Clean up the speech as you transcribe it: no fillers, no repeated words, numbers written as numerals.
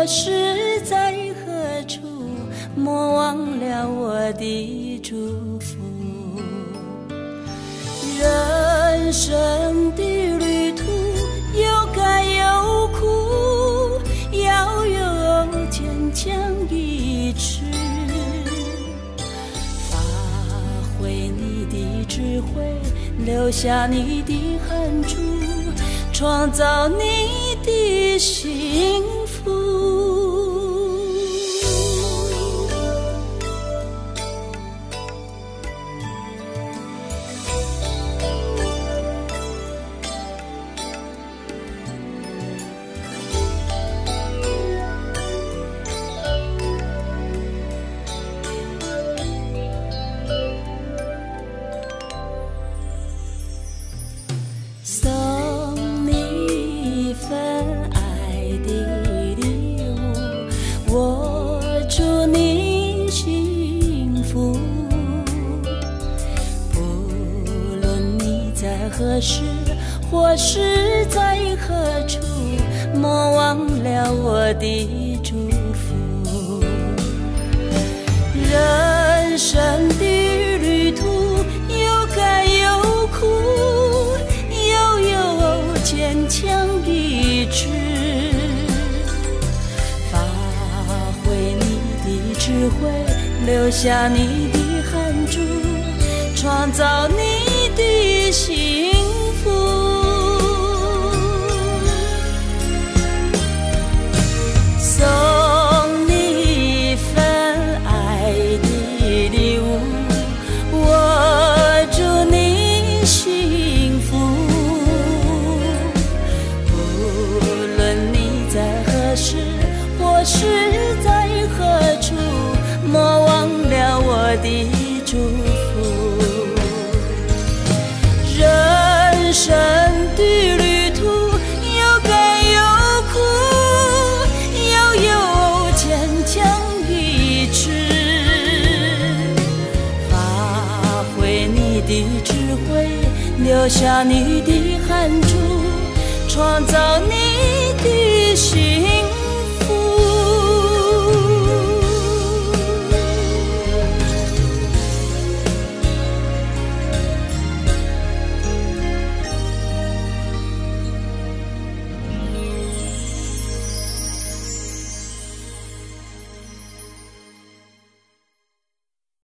或是在何处，莫忘了我的祝福。人生的旅途有甘有苦，要有坚强意志，发挥你的智慧，留下你的汗珠，创造你的幸福。送你一份爱的礼物，我祝你幸福。不论你在何时，或是在何处，莫忘了我的祝福。人生的旅途有甘有苦，坚强意志，发挥你的智慧，留下你的汗珠，创造你的幸福。送你一份爱的礼物，我祝你幸福。或是在何处，莫忘了我的祝福。人生的旅途有甘有苦，要有坚强意志，发挥你的智慧，留下你的汗珠，创造你的幸福。